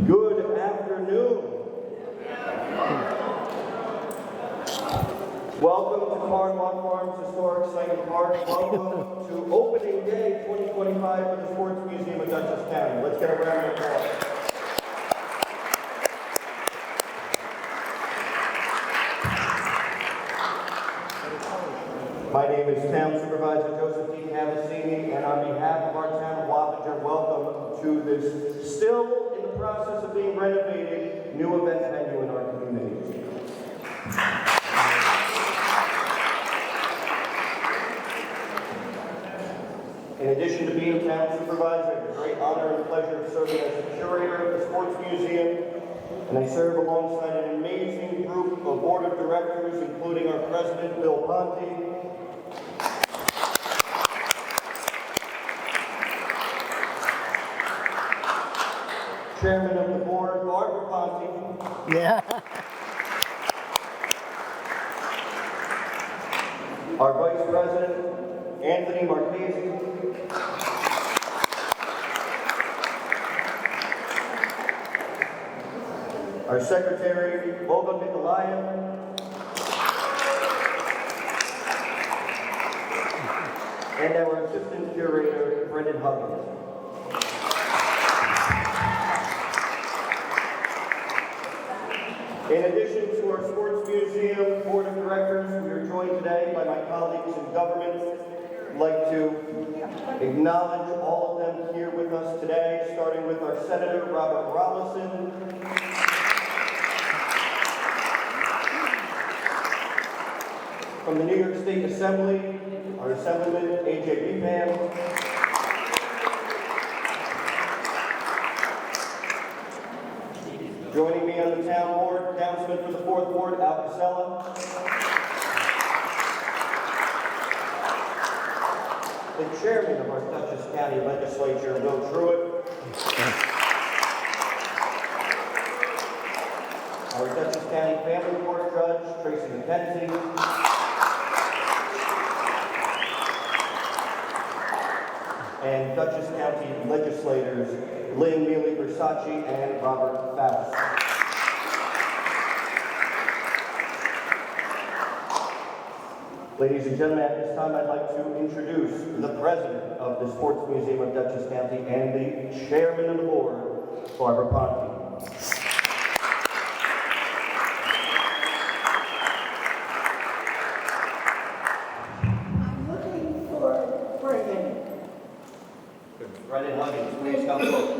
Good afternoon. Welcome to Carmont Farms Historic Site and Park. Welcome to Opening Day 2025 for the Sports Museum of Dutchess County. Let's get a round of applause. My name is Town Supervisor Joseph D. Cavazzini, and on behalf of our town of Wappinger, welcome to this still in the process of being renovated new event venue in our community. In addition to being Town Supervisor, I have the great honor and pleasure of serving as the Curator of the Sports Museum, and I serve alongside an amazing group of Board of Directors, including our President, Bill Ponte, Chairman of the Board, Barbara Ponte. Yeah. Our Vice President, Anthony Marchese. Our Secretary, Olga Nikolaev. And our Assistant Curator, Brendan Huggins. In addition to our Sports Museum Board of Directors, we are joined today by my colleagues in government. I'd like to acknowledge all of them here with us today, starting with our Senator, Robert Rollison, from the New York State Assembly, our Assemblyman, A.J. Bepan, joining me on the town board, Councilman for the 4th Ward, Al Casella. The chairman of our Dutchess County Legislature, Will Truitt. Our Dutchess County Family Court Judge, Tracy McKenzie. And Dutchess County legislators, Lynn Mealy Versace and Robert Faust. Ladies and gentlemen, at this time I'd like to introduce the president of the Sports Museum of Dutchess County and the chairman of the board, Barbara Ponte. I'm looking for Brendan. Brendan Huggins, please come forward.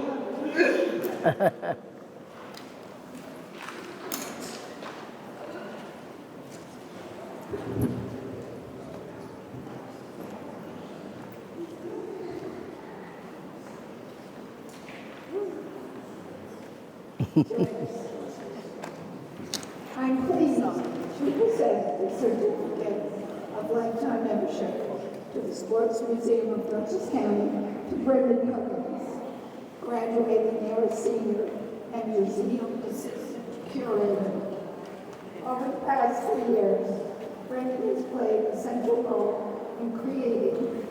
I'm pleased to present the certificate of lifetime membership to the Sports Museum of Dutchess County to Brendan Huggins, graduating there as senior and museum assistant curator. Over the past 3 years, Brendan has played a central role in creating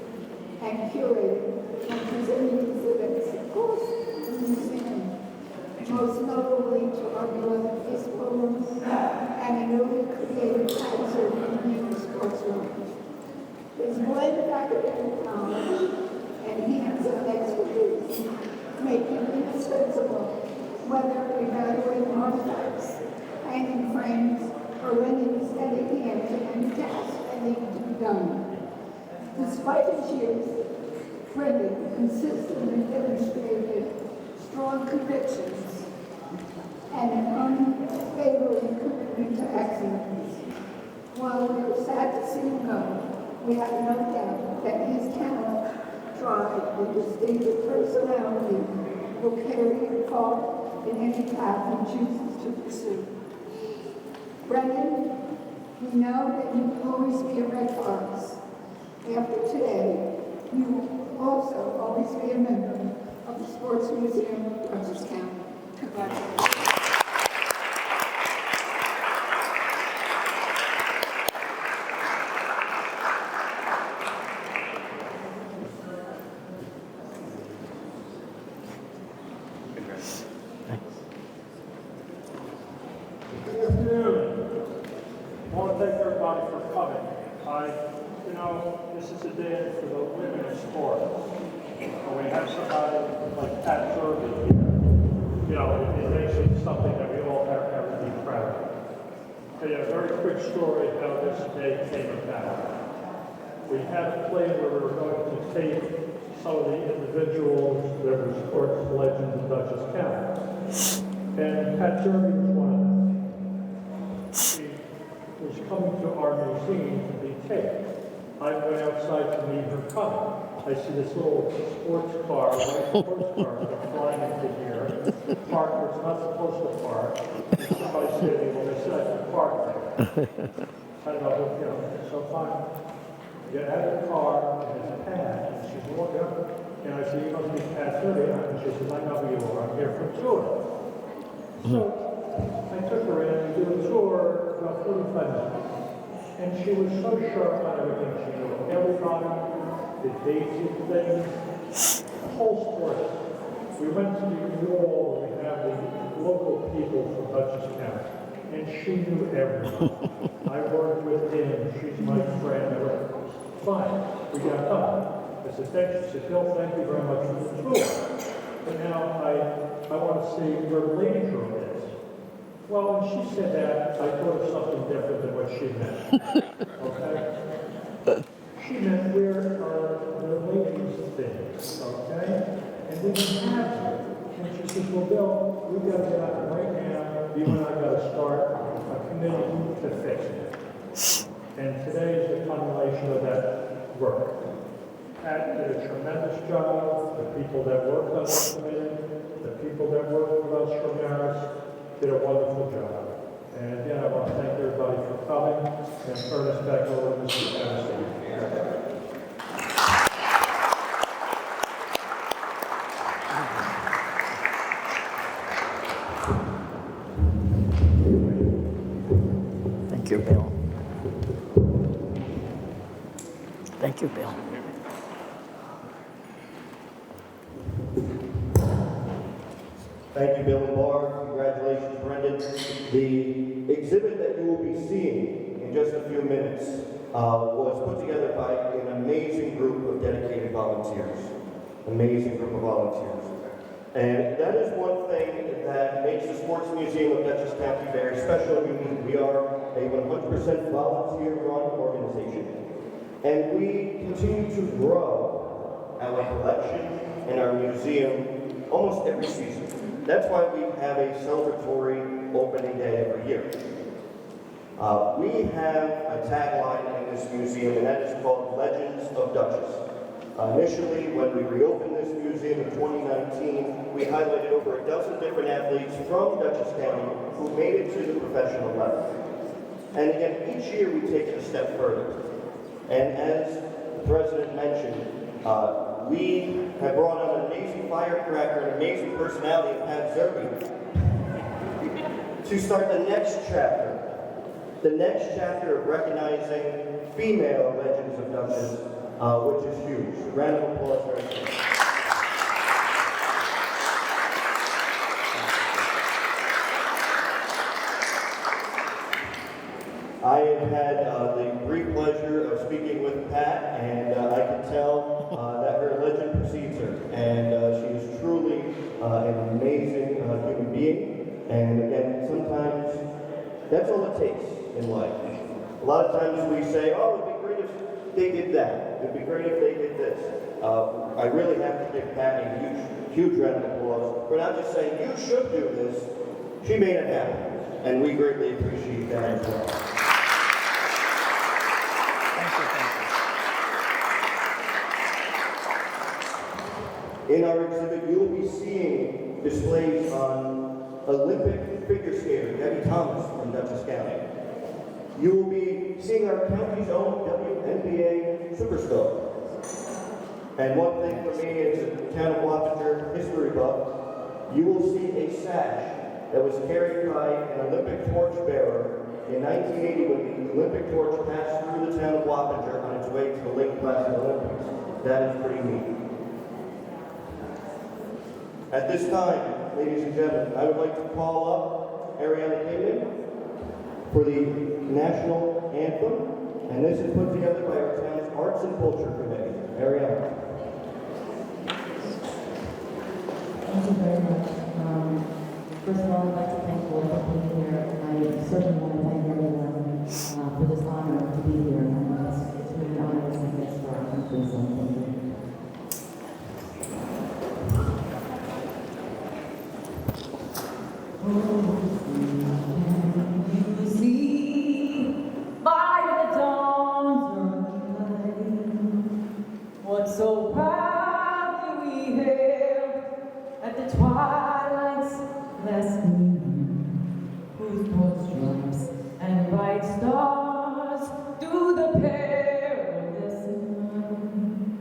and curating and presenting exhibits across the museum, most notably to our beloved baseball rooms and a newly created concert and sports room. His blend of academic knowledge and hands-on expertise make him indispensable, whether evaluating artifacts, hanging frames, or lending a steady hand to any task that needs to be done. Despite his years, Brendan consistently demonstrated strong convictions and an unwavering commitment to excellence. While we are sad to see him go, we have no doubt that his talent, drive, and distinctive personality will carry him far in any path he chooses to pursue. Brendan, we know that you will always be a Red Fox. After today, you will also always be a member of the Sports Museum of Dutchess County. Congratulations. Pat Zerbe here, you know, it makes it something that we all have to be proud of. Tell you a very quick story how this day came about. We had a plan where we were going to take some of the individuals that were sports legends in Dutchess County. And Pat Zerbe was one of them. She was coming to our museum to be taken. I went outside to meet her coming. I see this little sports car, white sports car, flying into here, parked where it's not supposed to park. And somebody said, well, they said I could park there. I don't know, you know, so fine. Get out of the car, and there's a pad, and she's walking up, and I said, you must be Pat Zerbe, and she says, I know who you are, I'm here for a tour. So I took her in, we did a tour about 45 minutes, and she was so sharp on everything. She knew everybody, the daisy things, the whole story. We went to the wall, we have the local people from Dutchess County, and she knew everyone. I worked with him, she's my friend, fine, we got done. I said, thank you. She said, Bill, thank you very much for the tour. But now I want to see where the ladies' room is. Well, when she said that, I thought of something different than what she meant. Okay? She meant where are the ladies' things, okay? And we didn't have them. And she says, well, Bill, we've got to get out right now. You and I got to start a committee to fix it. And today is the culmination of that work. Pat did a tremendous job. The people that worked on the committee, the people that worked with us from Maris did a wonderful job. And again, I want to thank everybody for coming and turn us back over to Mr. Tennessee. Thank you, Bill. Thank you, Bill. Thank you, Bill and Barb. Congratulations, Brendan. The exhibit that you will be seeing in just a few minutes was put together by an amazing group of dedicated volunteers. Amazing group of volunteers. And that is one thing that makes the Sports Museum of Dutchess County very special and unique. We are a 100% volunteer-run organization. And we continue to grow our collection and our museum almost every season. That's why we have a celebratory opening day every year. We have a tagline in this museum, and that is called Legends of Dutchess. Initially, when we reopened this museum in 2019, we highlighted over a dozen different athletes from Dutchess County who made it to the professional level. And again, each year we take it a step further. And as the president mentioned, we have brought on an amazing firecracker, an amazing personality in Pat Zerbe to start the next chapter of recognizing female legends of Dutchess, which is huge. Round of applause for her. I have had the great pleasure of speaking with Pat, and I can tell that her legend precedes her. And she is truly an amazing human being. And again, sometimes that's all it takes in life. A lot of times we say, oh, it'd be great if they did that. It'd be great if they did this. I really have to give Pat a huge round of applause for not just saying, you should do this. She made it happen. And we greatly appreciate that as well. In our exhibit, you will be seeing displays on Olympic figure skater Debbie Thomas from Dutchess County. You will be seeing our county's own WNBA superstar. And one thing for me as a town of Wappinger history buff, you will see a sash that was carried by an Olympic torch bearer in 1980 when the Olympic torch passed through the town of Wappinger on its way to the Lake Placid Olympics. That is pretty neat. At this time, ladies and gentlemen, I would like to call up Ariana Kingman for the national anthem, and this is put together by our town's Arts and Culture Committee. Ariana. First of all, I'd like to thank you all for being here, and I certainly want to thank everyone for this honor to be here. And it's really an honor to say yes for our country, so thank you. You see by the dawn's early light what so proudly we hailed at the twilight's last gleaming, whose broad stripes and bright stars do the perilous line.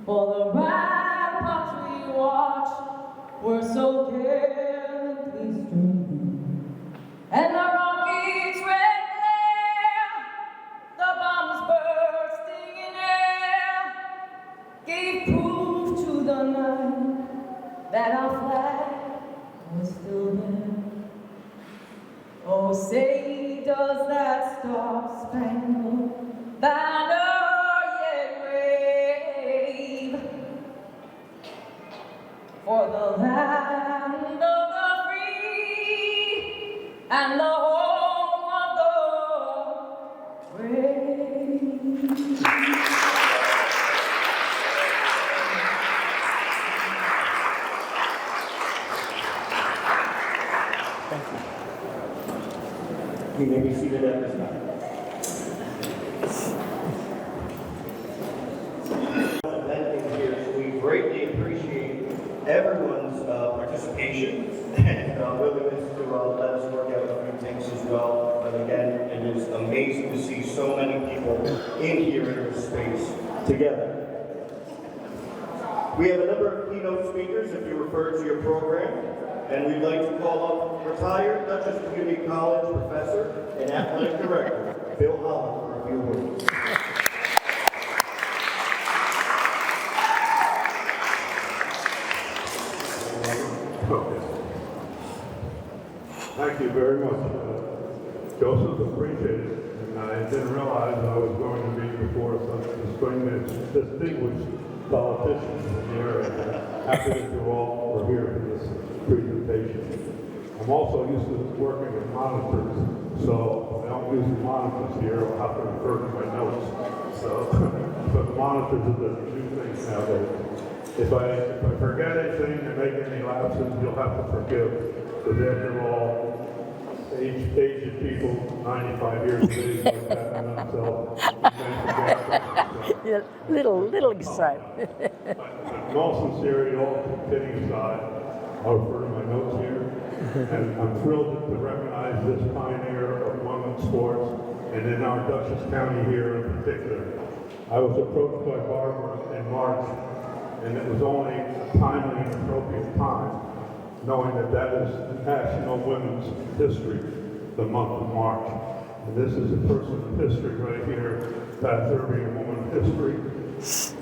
For the ramparts we watched were so gallantly streaming, and the rockets' red glare, the bombs bursting in air, gave proof to the night that our flag was still there. Oh, say does that star-spangled banner yet wave for the land of the free and the home of the brave. You may be seated at this time. Event in here, so we greatly appreciate everyone's participation and willingness to let us work out a few things as well. But again, it is amazing to see so many people in here in this space together. We have a number of keynote speakers if you refer to your program. And we'd like to call up retired Dutchess Community College professor and athletic director, Bill Holland, for a few words. Thank you very much. Joseph, appreciate it. And I didn't realize I was going to be before such distinguished politicians in the area. Happy that you all were here for this presentation. I'm also used to working with monitors, so I don't use the monitors here. I'll have to refer to my notes. So, but the monitors are the new things nowadays. If I forget anything and make any lapses, you'll have to forgive, because after all, aged people, 95 years of age, like that, and myself, Yeah, little excited. in all sincerity, all kidding aside, I'll refer to my notes here, and I'm thrilled to recognize this pioneer of women's sports, and in our Dutchess County here in particular. I was approached by Barbara in March, and it was only a timely and appropriate time, knowing that that is National Women's History, the month of March. And this is a person of history right here, Pat Zerbe, a woman of history,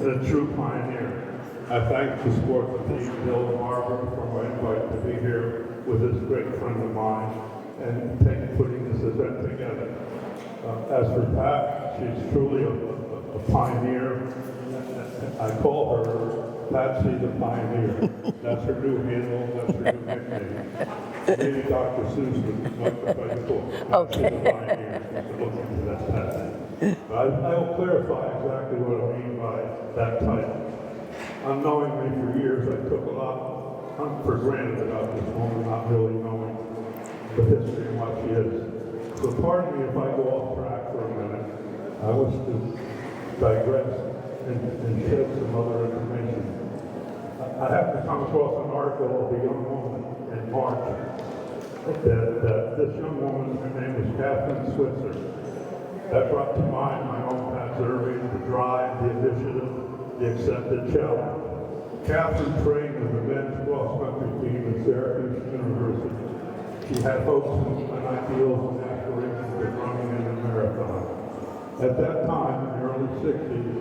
and a true pioneer. I thank the sports team, Bill and Barbara, for my invite to be here with this great friend of mine and putting this event together. As for Pat, she's truly a pioneer. I call her Patsy the Pioneer. That's her new handle, that's her new nickname. Maybe Dr. Seuss would like to fight for Patsy the Pioneer. Look into that Patsy. But I will clarify exactly what I mean by that title. Unknowingly for years, I took a lot for granted about this woman, not really knowing the history and what she is. So pardon me if I go off track for a minute. I wish to digress and shed some other information. I happened to come across an article of a young woman in March that this young woman, her name was Catherine Switzer. That brought to mind my own Pat Zerbe, the drive, the initiative, the accepted challenge. Catherine trained with the men's cross-country team at Zerbe University. She had hopes and ideals and aspirations of running in a marathon. At that time, in the early 60s,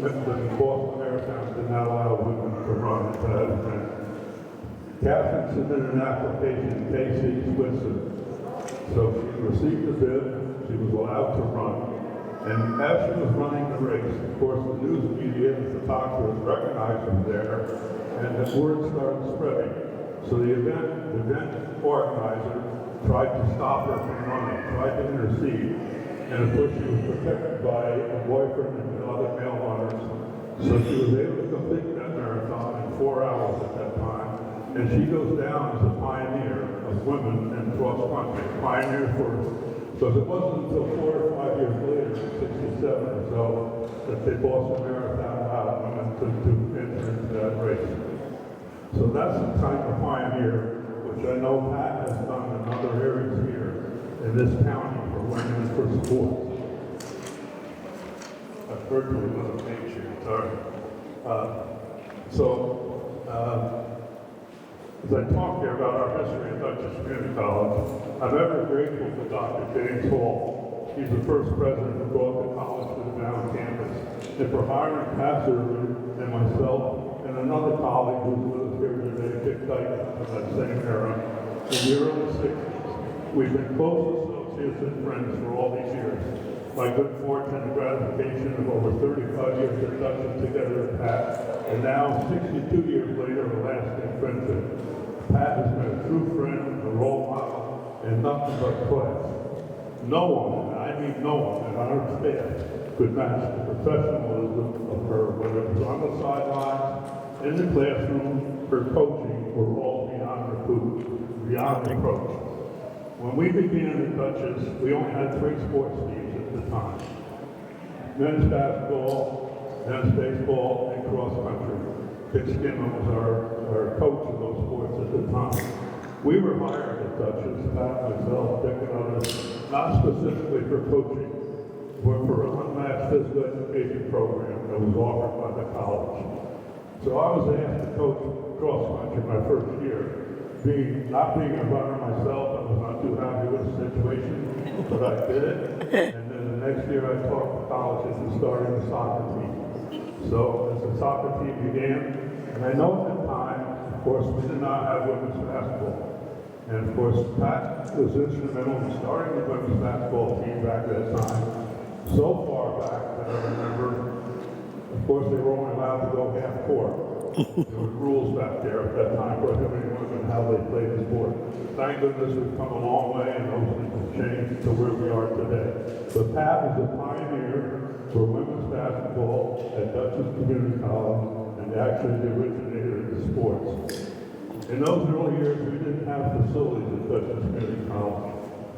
the Boston Marathon did not allow women to run into that event. Catherine submitted an application to KC Switzer. So she received the bid, she was allowed to run. And as she was running the race, of course, the news media and photographers recognized her there, and the word started spreading. So the event organizer tried to stop her from running, tried to intercede, and of course she was protected by a boyfriend and other male runners. So she was able to complete that marathon in 4 hours at that time. And she goes down as a pioneer of women in cross country. Pioneer for, because it wasn't until 4 or 5 years later, 67 or so, that they Boston Marathon allowed women to enter into that race. So that's the type of pioneer, which I know Pat has done in other areas here in this county for women and for sports. I've virtually got a page here, sorry. As I talk here about our history at Dutchess Community College, I'm ever grateful to Dr. James Hall. He's the first president who brought the college to the down campus, and for hiring Pat Zerbe and myself and another colleague who's with us here today, Dick Dyke, from that same era, in the early 60s. We've been close associates and friends for all these years. My good fortune and gratification of over 35 years at Dutchess together with Pat, and now 62 years later, a lasting friendship. Pat has been a true friend, a role model, and nothing but class. No one, and I mean no one, in our staff could match the professionalism of her, whether it was on the sidelines, in the classroom, her coaching, were all beyond reproach. When we began at Dutchess, we only had 3 sports teams at the time. Men's basketball, men's baseball, and cross country. Dick Skinner was our coach of those sports at the time. We were hired at Dutchess, Pat, myself, Dick, and others, not specifically for coaching, but for an unmatched physical education program that was offered by the college. So I was asked to coach cross country my first year. Not being a runner myself, I was not too happy with the situation, but I did it. And then the next year I taught the colleges and starting the soccer team. So as the soccer team began, and I know at the time, of course, we did not have women's basketball. And of course, Pat was instrumental in starting the women's basketball team back at that time. So far back that I remember, of course, they were only allowed to go half court. There were rules back there at that time prohibiting women how they played the sport. Thank goodness we've come a long way and those things have changed to where we are today. But Pat was a pioneer for women's basketball at Dutchess Community College and actually the originator of the sports. In those early years, we didn't have facilities at Dutchess Community College.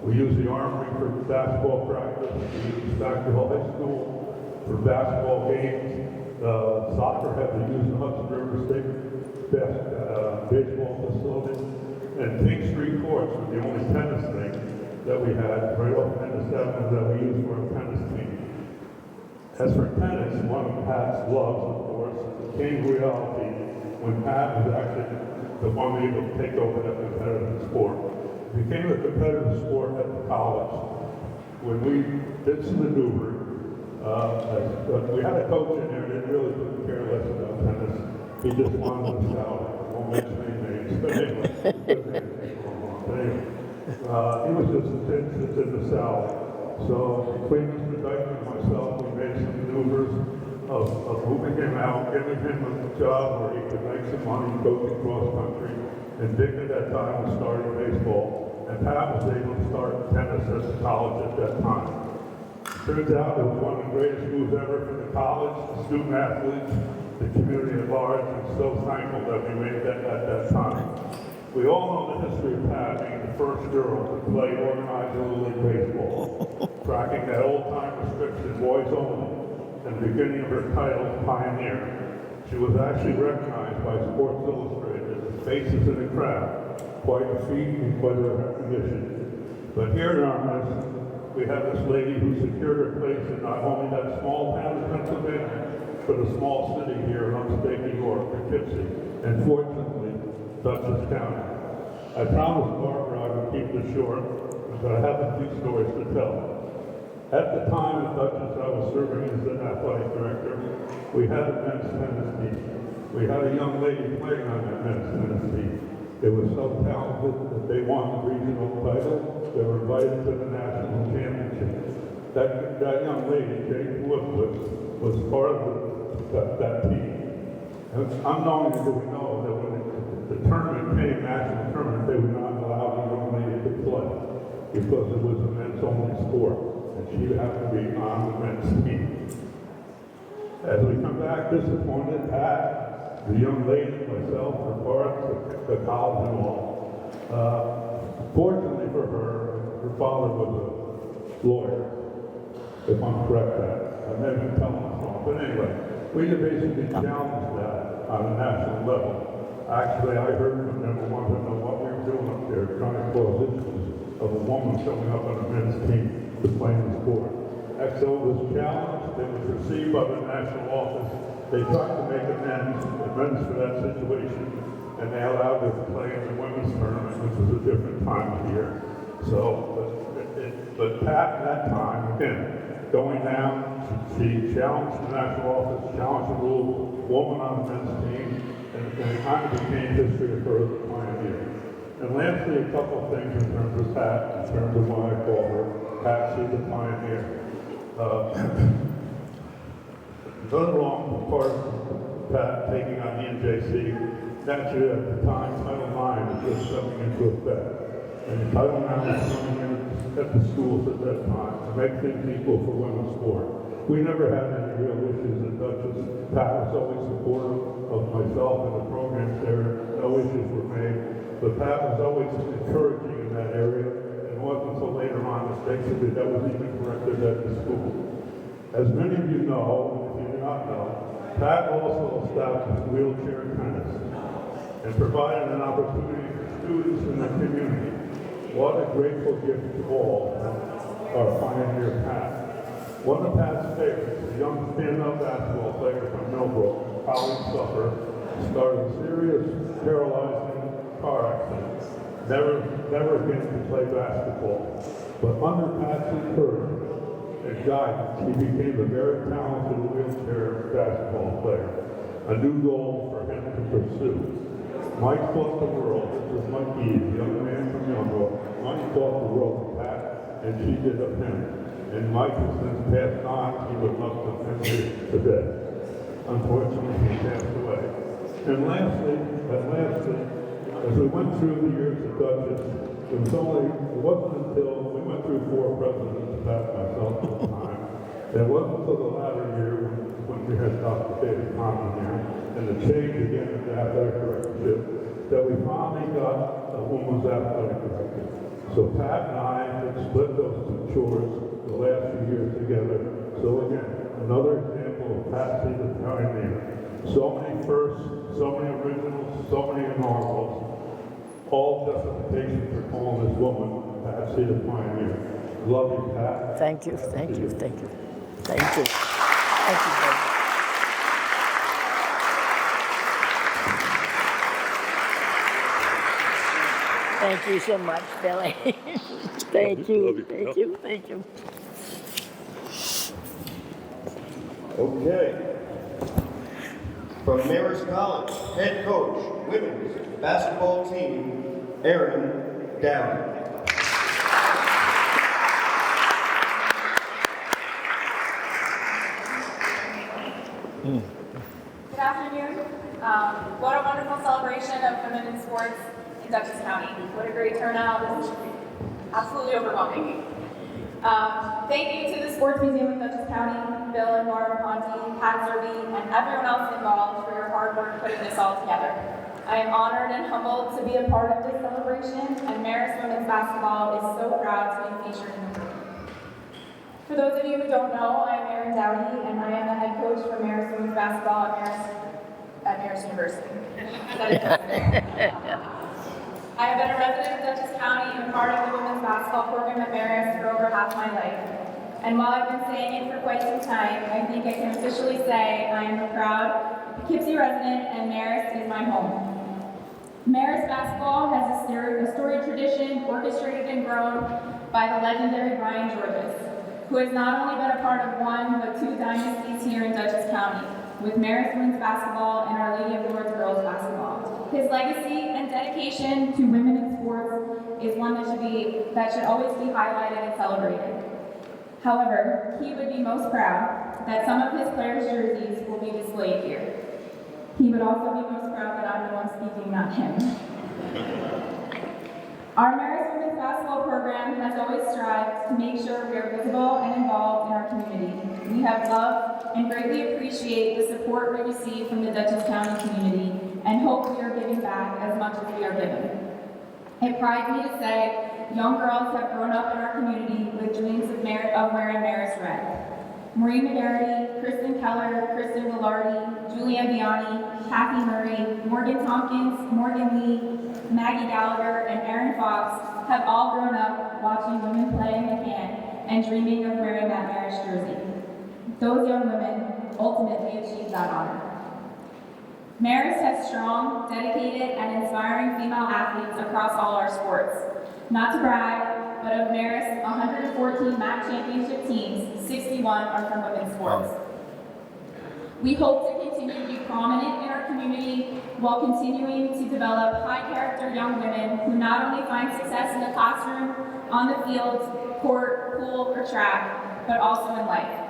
We used the Armory for basketball practice. We used Backville High School for basketball games. Soccer had to use the Hudson River State baseball facility. And King Street courts were the only tennis thing that we had right off Tennis Avenue that we used for a tennis team. As for tennis, one of Pat's loves, of course, came reality when Pat was actually the one able to take over that competitive sport. It became a competitive sport at the college. When we did some maneuvering, but we had a coach in there that really couldn't care less about tennis. He just wanted to scout. I won't mention any names, but anyway. He was just interested in the salary. So between Mr. Dyke and myself, we made some maneuvers of moving him out, giving him a job where he could make some money coaching cross country. And Dick at that time was starting baseball. And Pat was able to start tennis at the college at that time. Turns out it was one of the greatest moves ever for the college, the student athletes, the community at large. I'm so thankful that we made that at that time. We all know the history of Pat being the first girl to play organized Little League baseball, cracking that old-time restriction, boys only, and the beginning of her title, Pioneer. She was actually recognized by Sports Illustrated as faces in the crowd, quite a feat and quite a recognition. But here in our midst, we have this lady who secured her place in not only that small town of Pennsylvania, but a small city here in upstate New York, Poughkeepsie, and fortunately, Dutchess County. I promised Barbara I would keep this short, but I have a few stories to tell. At the time at Dutchess I was serving as an athletic director, we had a men's tennis team. We had a young lady playing on that men's tennis team. It was so talented that they won the regional title. They were invited to the national championship. That young lady, Jane Wood, was part of that team. And unknowingly, we know that when the tournament came, national tournament, they were not allowed the young lady to play because it was a men's only sport, and she happened to be on the men's team. As we come back disappointed, Pat, the young lady, myself, her parents, the college and all. Fortunately for her father was a lawyer, if I'm correct, Pat. I may have been telling us wrong, but anyway, we have basically challenged that on a national level. Actually, I heard from them and wanted to know what we were doing up there, trying to cause issues of a woman showing up on a men's team to play in the sport. XO was challenged, it was received by the national office. They tried to make amends for that situation, and they allowed her to play in the women's tournament, which was a different time of year. So, but Pat, at that time, again, going down, she challenged the national office, challenged the rule, woman on the men's team, and it kind of became history of her as a pioneer. And lastly, a couple of things in terms of Pat, in terms of why I call her Patsy the Pioneer. Nothing wrong with part of Pat taking on the NJC. Naturally, at the time, Title IX was just coming into effect. And Title IX was coming in at the schools at that time to make things equal for women's sport. We never had any real issues at Dutchess. Pat was always supportive of myself and the programs there. No issues were made. But Pat was always encouraging in that area. And it wasn't until later on that basically that was even corrected at the school. As many of you know, and if you do not know, Pat also established wheelchair tennis and provided an opportunity for students in the community. What a grateful gift to all our pioneer Pat. One of Pat's favorites, a young female basketball player from Millbrook, Holly Suffer, started a serious paralyzing car accident. Never again to play basketball. But under Pat's encouragement and guidance, he became a very talented wheelchair basketball player. A new goal for him to pursue. Mike fought the world. This is Mike E., the young man from Millbrook. Mike fought the world with Pat, and she did of him. And Mike has since passed on. He would love to finish here today. Unfortunately, he passed away. And lastly, as we went through the years of Dutchess, it wasn't until we went through 4 presidents, Pat and myself at the time. It wasn't until the latter year when we had Dr. David Conlon here, and the change again in the athletic directorship, that we finally got a woman's athletic director. So Pat and I had split those 2 chores the last few years together. So again, another example of Patsy the Pioneer. So many firsts, so many originals, so many inaugurals. All justification for calling this woman Patsy the Pioneer. Love you, Pat. Thank you, thank you, thank you. Thank you. Thank you very much. Thank you so much, Billy. Thank you, thank you, thank you. Okay. From Marist College, head coach, women's basketball team, Erin Downey. Good afternoon. What a wonderful celebration of women in sports in Dutchess County. What a great turnout. This is absolutely overwhelming. Thank you to the Sports Museum of Dutchess County, Bill and Laura Ponte, Pat Zerbe, and everyone else involved for your hard work putting this all together. I am honored and humbled to be a part of this celebration, and Marist Women's Basketball is so proud to be featured in the room. For those of you who don't know, I am Erin Dowdy, and I am the head coach for Marist Women's Basketball at Marist University. I have been a resident of Dutchess County and a part of the women's basketball program at Marist for over half my life. And while I've been saying it for quite some time, I think I can officially say I am a proud Poughkeepsie resident and Marist is my home. Marist basketball has a storied tradition orchestrated and grown by the legendary Brian Georges, who has not only been a part of 1 but 2 dynasties here in Dutchess County, with Marist women's basketball and Our Lady of Lourdes girls basketball. His legacy and dedication to women in sports is one that should always be highlighted and celebrated. However, he would be most proud that some of his players' jerseys will be displayed here. He would also be most proud that I'm the one speaking, not him. Our Marist Women's Basketball program has always strived to make sure we are visible and involved in our community. We have loved and greatly appreciate the support we receive from the Dutchess County community and hope we are giving back as much as we are given. It prides me to say young girls have grown up in our community with dreams of wearing Marist red. Marie Madarity, Kristen Keller, Kristen Villardi, Julianne Biani, Kathy Murray, Morgan Tompkins, Morgan Lee, Maggie Gallagher, and Erin Fox have all grown up watching women play in the can and dreaming of wearing that Marist jersey. Those young women ultimately achieved that honor. Marist has strong, dedicated, and inspiring female athletes across all our sports. Not to brag, but of Marist's 114 MAC championship teams, 61 are from women's sports. We hope to continue to be prominent in our community while continuing to develop high-character young women who not only find success in the classroom, on the field, court, pool, or track, but also in life.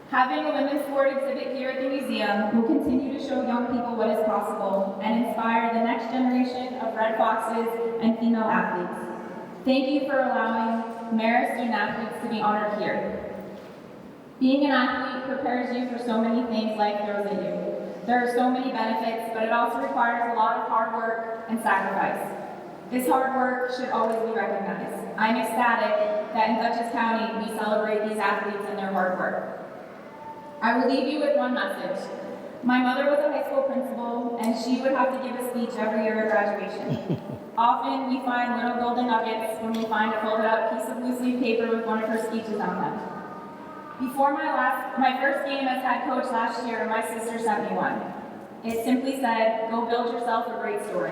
Having a women's sport exhibit here at the museum will continue to show young people what is possible and inspire the next generation of Red Foxes and female athletes. Thank you for allowing Marist student athletes to be honored here. Being an athlete prepares you for so many things life throws at you. There are so many benefits, but it also requires a lot of hard work and sacrifice. This hard work should always be recognized. I'm ecstatic that in Dutchess County we celebrate these athletes and their hard work. I will leave you with one message. My mother was a high school principal, and she would have to give a speech every year at graduation. Often, we find little golden nuggets when we find a folded up piece of loose leaf paper with one of her speeches on them. Before my first game as head coach last year, my sister sent me one. It simply said, "Go build yourself a great story."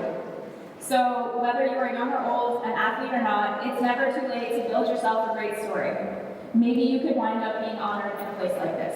So, whether you are young or old, an athlete or not, it's never too late to build yourself a great story. Maybe you could wind up being honored in a place like this.